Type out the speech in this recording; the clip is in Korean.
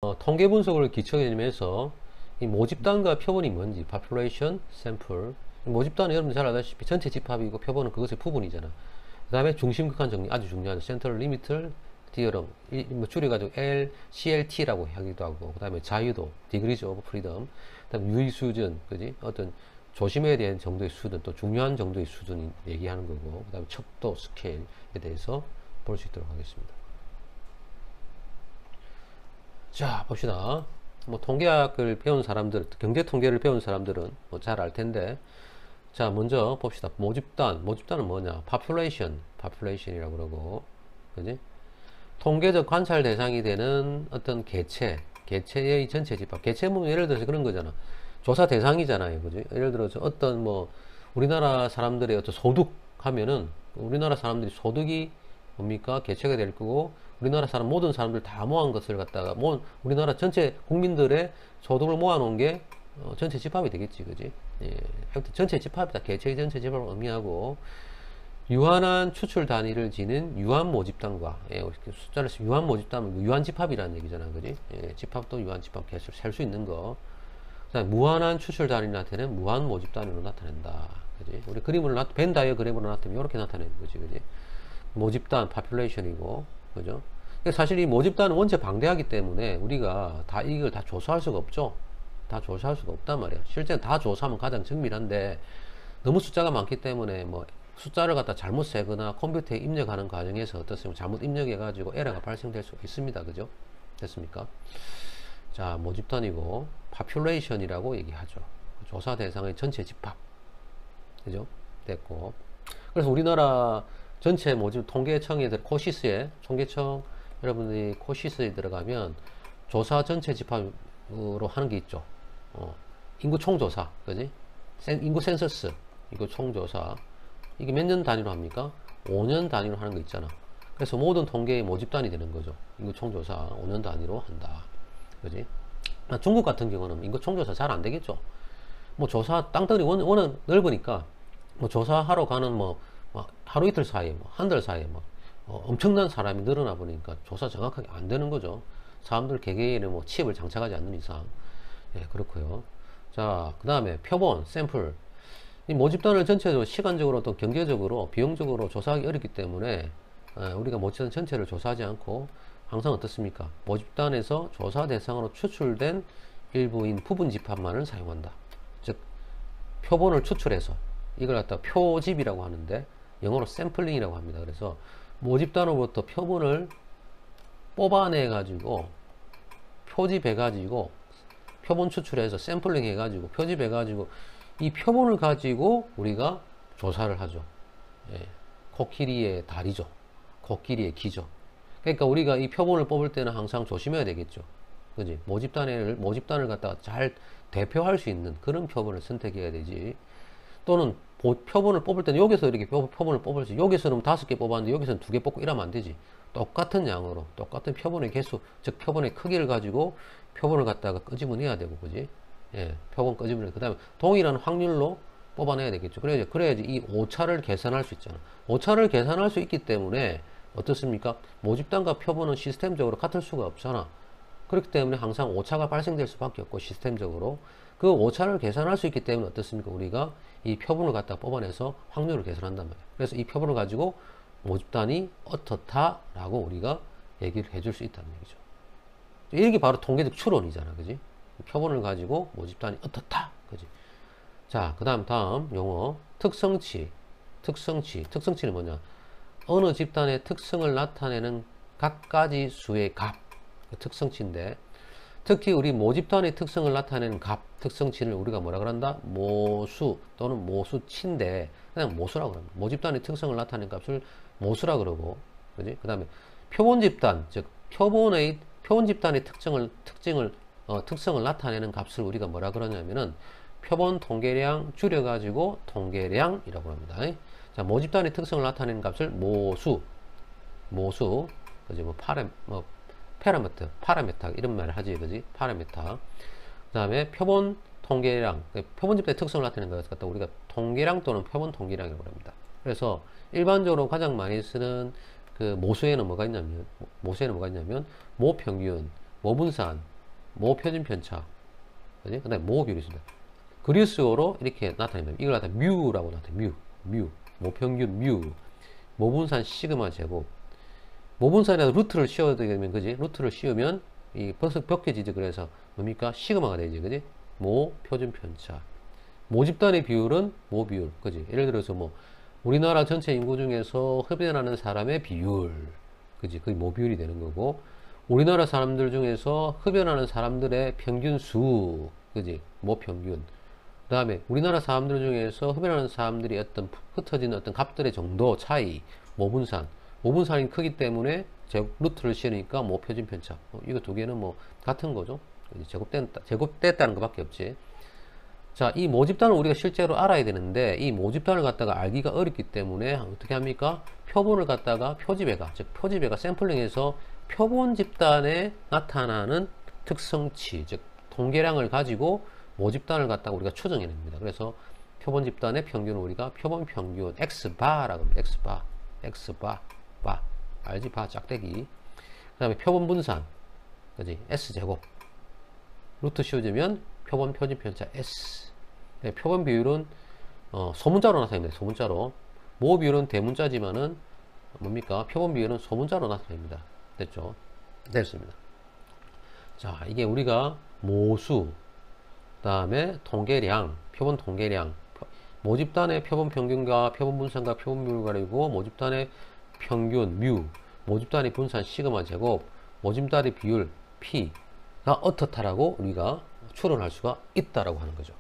통계 분석을 기초 개념에서 이 모집단과 표본이 뭔지, population, sample. 모집단은 여러분들 잘 알다시피 전체 집합이고 표본은 그것의 부분이잖아. 그 다음에 중심극한 정리, 아주 중요한 센트럴 리미트 디어럼, 줄여가지고 CLT라고 하기도 하고, 그 다음에 자유도, degrees of freedom, 그 다음에 유의 수준, 그지? 어떤 조심해야 되는 정도의 수준, 또 중요한 정도의 수준 얘기하는 거고, 그 다음에 척도, 스케일에 대해서 볼 수 있도록 하겠습니다. 자, 봅시다. 뭐 통계학을 배운 사람들, 경제 통계를 배운 사람들은 뭐 잘 알 텐데, 자, 먼저 봅시다. 모집단은 뭐냐? population이라고 그러고, 그지? 통계적 관찰 대상이 되는 어떤 개체의 전체 집합. 개체 보면 예를 들어서 그런 거잖아. 조사 대상이잖아요, 그지? 예를 들어서 어떤 뭐 우리나라 사람들의 어떤 소득 하면은 우리나라 사람들이 소득이 뭡니까? 개체가 될 거고, 우리나라 사람 모든 사람들 다 모은 것을 갖다가 우리나라 전체 국민들의 소득을 모아놓은 게 전체 집합이 되겠지, 그지? 예, 하여튼 전체 집합이다. 개체의 전체 집합을 의미하고, 유한한 추출 단위를 지닌 유한 모집단과, 예, 숫자를 유한 모집단, 유한 집합이라는 얘기잖아, 그지? 예, 집합도 유한 집합 개수를 셀 수 있는 거. 그다음 무한한 추출 단위를 나타내는 무한 모집단위로 나타낸다, 그지? 우리 그림으로 벤 다이어그램으로 나타내면 이렇게 나타내는 거지, 그지? 모집단, population이고, 그죠? 사실 이 모집단은 원체 방대하기 때문에 우리가 다 이걸 다 조사할 수가 없죠. 다 조사할 수가 없단 말이야. 실제는 다 조사하면 가장 정밀한데, 너무 숫자가 많기 때문에 뭐 숫자를 갖다 잘못 세거나 컴퓨터에 입력하는 과정에서 어떻습니까? 잘못 입력해가지고 에러가 발생될 수 있습니다. 그죠? 됐습니까? 자, 모집단이고, population이라고 얘기하죠. 조사 대상의 전체 집합. 그죠? 됐고. 그래서 우리나라 전체 모집 통계청에 코시스에, 통계청 여러분들이 코시스에 들어가면 조사 전체 집합으로 하는 게 있죠. 인구 총조사, 그지? 인구 센서스, 인구 총조사. 이게 몇 년 단위로 합니까? 5년 단위로 하는 거 있잖아. 그래서 모든 통계의 모집단이 되는 거죠. 인구 총조사 5년 단위로 한다. 그지? 중국 같은 경우는 인구 총조사 잘 안 되겠죠. 뭐 조사, 땅덩이 워낙 넓으니까, 뭐 조사하러 가는 뭐 하루 이틀 사이에, 뭐 한 달 사이에 뭐 엄청난 사람이 늘어나 보니까 조사 정확하게 안 되는 거죠. 사람들 개개인의 뭐 칩을 장착하지 않는 이상. 예, 그렇고요. 자, 그 다음에 표본, 샘플. 이 모집단을 전체적으로 시간적으로 또 경제적으로 비용적으로 조사하기 어렵기 때문에 우리가 모집단 전체를 조사하지 않고 항상 어떻습니까? 모집단에서 조사 대상으로 추출된 일부인 부분 집합만을 사용한다. 즉 표본을 추출해서 이걸 갖다 표집이라고 하는데 영어로 샘플링이라고 합니다. 그래서 모집단으로부터 표본을 뽑아내 가지고 표집해 가지고 표본 추출해서 샘플링 해 가지고 표집해 가지고 이 표본을 가지고 우리가 조사를 하죠. 예, 코끼리의 다리죠. 코끼리의 기죠. 그러니까 우리가 이 표본을 뽑을 때는 항상 조심해야 되겠죠. 그지? 모집단을 갖다가 잘 대표할 수 있는 그런 표본을 선택해야 되지. 또는 표본을 뽑을 때는 여기서 이렇게 표본을 뽑을지, 여기서는 5개 뽑았는데 여기서는 2개 뽑고 이러면 안 되지. 똑같은 양으로, 똑같은 표본의 개수, 즉 표본의 크기를 가지고 표본을 갖다가 끄집어내야 되고, 그지? 예, 표본 끄집어내. 그 다음에 동일한 확률로 뽑아내야 되겠죠. 그래야지 이 오차를 계산할 수 있잖아. 오차를 계산할 수 있기 때문에 어떻습니까? 모집단과 표본은 시스템적으로 같을 수가 없잖아. 그렇기 때문에 항상 오차가 발생될 수밖에 없고, 시스템적으로 그 오차를 계산할 수 있기 때문에 어떻습니까? 우리가 이 표본을 갖다 뽑아내서 확률을 계산한단 말이에요. 그래서 이 표본을 가지고 모집단이 어떻다라고 우리가 얘기를 해줄 수 있다는 얘기죠. 이게 바로 통계적 추론이잖아, 그지? 표본을 가지고 모집단이 어떻다, 그지? 자, 다음 용어 특성치는 뭐냐? 어느 집단의 특성을 나타내는 각가지 수의 값, 특성치인데, 특히 우리 모집단의 특성을 나타내는 값, 특성치를 우리가 뭐라 그런다? 모수 또는 모수치인데 그냥 모수라고 합니다. 모집단의 특성을 나타내는 값을 모수라 그러고, 그지? 그 다음에 표본 집단, 즉 표본 집단의 특성을 나타내는 값을 우리가 뭐라 그러냐면은 표본 통계량 줄여가지고 통계량이라고 합니다. 자, 모집단의 특성을 나타내는 값을 모수, 그지? 파라메타 이런 말을 하지, 그지? 파라메타. 그 다음에 표본 통계량, 표본 집단의 특성을 나타내는 것을 갖다 우리가 통계량 또는 표본 통계량이라고 합니다. 그래서 일반적으로 가장 많이 쓰는 그 모수에는 뭐가 있냐면 모평균, 모분산, 모표준 편차, 그지? 그 다음에 모 비율이 있습니다. 그리스어로 이렇게 나타냅니다. 이걸 갖다 뮤라고 나타내요. 뮤, 모평균 뮤, 모분산 시그마 제곱. 모분산에다 루트를 씌워야 되면, 그지? 루트를 씌우면 이 벗겨지지. 그래서 뭡니까? 시그마가 되지, 그지? 모 표준 편차. 모집단의 비율은 모 비율, 그지? 예를 들어서 뭐 우리나라 전체 인구 중에서 흡연하는 사람의 비율, 그지? 그게 모 비율이 되는 거고, 우리나라 사람들 중에서 흡연하는 사람들의 평균 수, 그지? 모 평균. 그 다음에 우리나라 사람들 중에서 흡연하는 사람들이 어떤 흩어지는 어떤 값들의 정도 차이, 모분산. 모분산이 크기 때문에 루트를 씌우니까 모 표준 편차. 이거 두 개는 뭐 같은 거죠. 제곱됐다는 것밖에 없지. 자, 이 모집단을 우리가 실제로 알아야 되는데, 이 모집단을 갖다가 알기가 어렵기 때문에 어떻게 합니까? 표본을 갖다가 표집해가, 즉 표집해가 샘플링해서 표본 집단에 나타나는 특성치, 즉 통계량을 가지고 모집단을 갖다가 우리가 추정해냅니다. 그래서 표본 집단의 평균을 우리가 표본 평균 X바라고 합니다. X바, 바, 알지? 바, 짝대기. 그 다음에 표본 분산, 그지? S제곱. 루트 씌워주면 표본 표준 편차 S. 네, 표본 비율은 소문자로 나타납니다. 소문자로. 모 비율은 대문자지만은 뭡니까? 표본 비율은 소문자로 나타납니다. 됐죠? 됐습니다. 자, 이게 우리가 모수, 그 다음에 통계량, 표본 통계량, 모집단의 표본 평균과 표본 분산과 표본 비율을 가리고 모집단의 평균 뮤, 모집단의 분산 시그마 제곱, 모집단의 비율 P가 어떻다라고 우리가 추론할 수가 있다라고 하는 거죠.